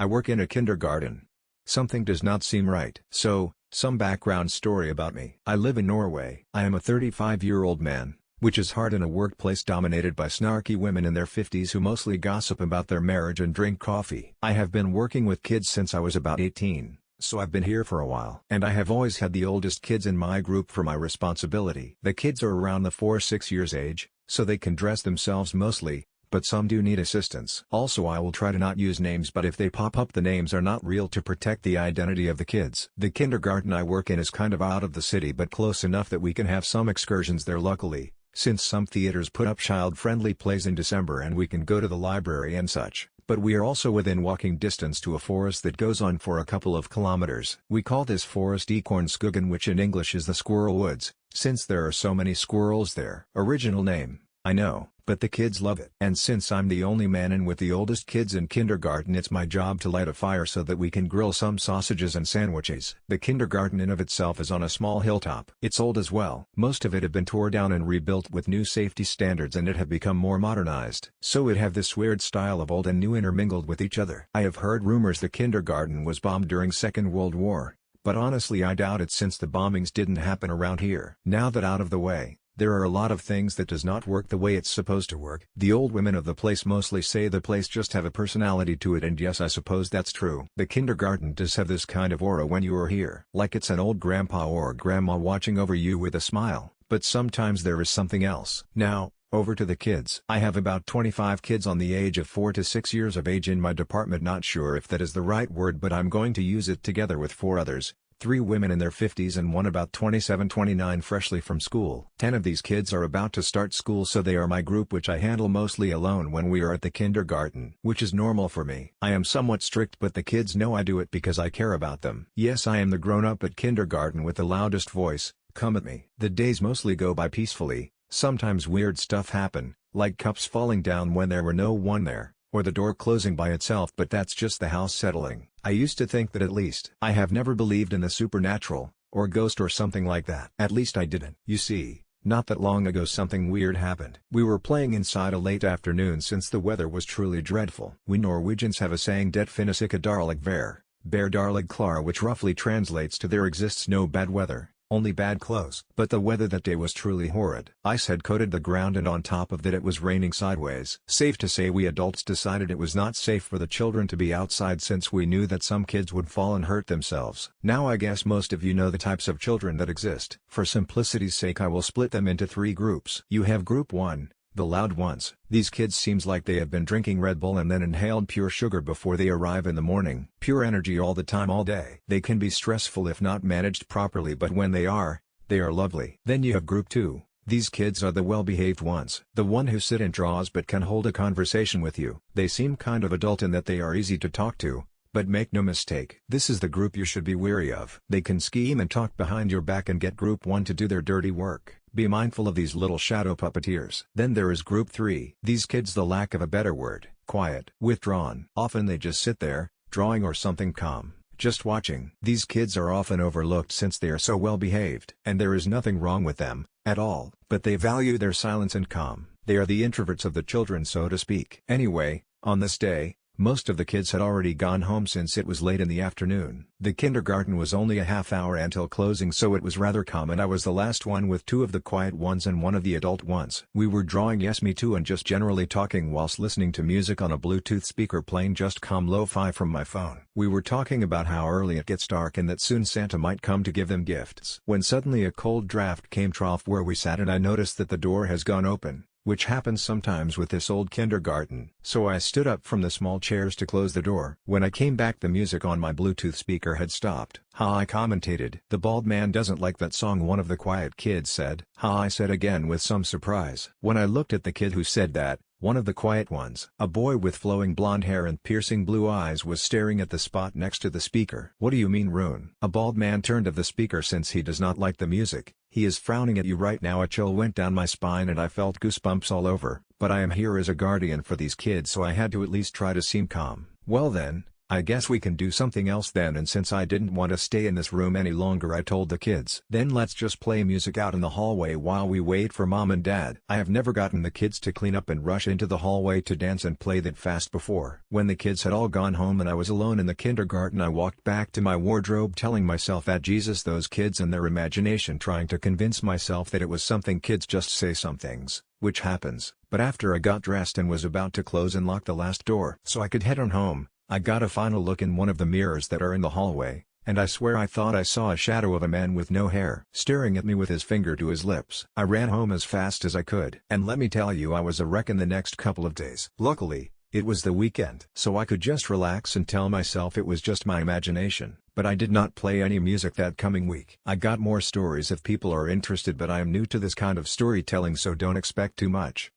I work in a kindergarten. Something does not seem right. So, some background story about me. I live in Norway. I am a 35-year-old man, which is hard in a workplace dominated by snarky women in their 50s who mostly gossip about their marriage and drink coffee. I have been working with kids since I was about 18, so I've been here for a while. And I have always had the oldest kids in my group for my responsibility. The kids are around the 4-6 years age, so they can dress themselves mostly, but some do need assistance. Also, I will try to not use names, but if they pop up, the names are not real to protect the identity of the kids. The kindergarten I work in is kind of out of the city but close enough that we can have some excursions there luckily, since some theaters put up child-friendly plays in December and we can go to the library and such. But we are also within walking distance to a forest that goes on for a couple of kilometers. We call this forest Ekornskogen, which in English is the squirrel woods, since there are so many squirrels there. Original name, I know, but the kids love it. And since I'm the only man in with the oldest kids in kindergarten, it's my job to light a fire so that we can grill some sausages and sandwiches. The kindergarten in of itself is on a small hilltop. It's old as well. Most of it have been tore down and rebuilt with new safety standards, and it have become more modernized. So it have this weird style of old and new intermingled with each other. I have heard rumors the kindergarten was bombed during Second World War, but honestly I doubt it since the bombings didn't happen around here. Now that out of the way, there are a lot of things that does not work the way it's supposed to work. The old women of the place mostly say the place just have a personality to it, and yes, I suppose that's true. The kindergarten does have this kind of aura when you are here, like it's an old grandpa or grandma watching over you with a smile, but sometimes there is something else. Now, over to the kids. I have about 25 kids on the age of 4 to 6 years of age in my department. Not sure if that is the right word, but I'm going to use it, together with 4 others. 3 women in their 50s and one about 27-29 freshly from school. 10 of these kids are about to start school, so they are my group, which I handle mostly alone when we are at the kindergarten, which is normal for me. I am somewhat strict, but the kids know I do it because I care about them. Yes, I am the grown-up at kindergarten with the loudest voice. Come at me. The days mostly go by peacefully. Sometimes weird stuff happen, like cups falling down when there were no one there, or the door closing by itself, but that's just the house settling. I used to think that, at least. I have never believed in the supernatural, or ghost or something like that. At least I didn't. You see, not that long ago something weird happened. We were playing inside a late afternoon since the weather was truly dreadful. We Norwegians have a saying, det finnes ikke dårlig vær, bare dårlig klær, which roughly translates to there exists no bad weather, only bad clothes. But the weather that day was truly horrid. Ice had coated the ground, and on top of that it was raining sideways. Safe to say we adults decided it was not safe for the children to be outside, since we knew that some kids would fall and hurt themselves. Now I guess most of you know the types of children that exist. For simplicity's sake I will split them into 3 groups. You have group 1. The loud ones. These kids seems like they have been drinking Red Bull and then inhaled pure sugar before they arrive in the morning. Pure energy all the time, all day. They can be stressful if not managed properly, but when they are lovely. Then you have group 2. These kids are the well-behaved ones. The one who sit and draws but can hold a conversation with you. They seem kind of adult in that they are easy to talk to. But make no mistake, this is the group you should be wary of. They can scheme and talk behind your back and get group 1 to do their dirty work. Be mindful of these little shadow puppeteers. Then there is group 3. These kids, the lack of a better word, quiet, withdrawn. Often they just sit there, drawing or something calm, just watching. These kids are often overlooked since they are so well behaved. And there is nothing wrong with them, at all. But they value their silence and calm. They are the introverts of the children, so to speak. Anyway, on this day, most of the kids had already gone home since it was late in the afternoon. The kindergarten was only a half hour until closing, so it was rather calm, and I was the last one with 2 of the quiet ones and 1 of the adult ones. We were drawing, yes me too, and just generally talking whilst listening to music on a Bluetooth speaker, playing just calm lo-fi from my phone. We were talking about how early it gets dark and that soon Santa might come to give them gifts. When suddenly a cold draft came off where we sat, and I noticed that the door has gone open, which happens sometimes with this old kindergarten. So I stood up from the small chairs to close the door. When I came back, the music on my Bluetooth speaker had stopped. Ha, I commentated. The bald man doesn't like that song, one of the quiet kids said. Ha, I said again with some surprise. When I looked at the kid who said that, one of the quiet ones, a boy with flowing blonde hair and piercing blue eyes, was staring at the spot next to the speaker. What do you mean, Rune? A bald man turned to the speaker since he does not like the music. He is frowning at you right now. A chill went down my spine and I felt goosebumps all over. But I am here as a guardian for these kids, so I had to at least try to seem calm. Well then, I guess we can do something else then, and since I didn't want to stay in this room any longer, I told the kids, then let's just play music out in the hallway while we wait for mom and dad. I have never gotten the kids to clean up and rush into the hallway to dance and play that fast before. When the kids had all gone home and I was alone in the kindergarten, I walked back to my wardrobe telling myself that Jesus, those kids and their imagination, trying to convince myself that it was something kids just say some things, which happens. But after I got dressed and was about to close and lock the last door so I could head on home, I got a final look in one of the mirrors that are in the hallway, and I swear I thought I saw a shadow of a man with no hair staring at me with his finger to his lips. I ran home as fast as I could, and let me tell you, I was a wreck in the next couple of days. Luckily, it was the weekend, so I could just relax and tell myself it was just my imagination. But I did not play any music that coming week. I got more stories if people are interested, but I am new to this kind of storytelling, so don't expect too much.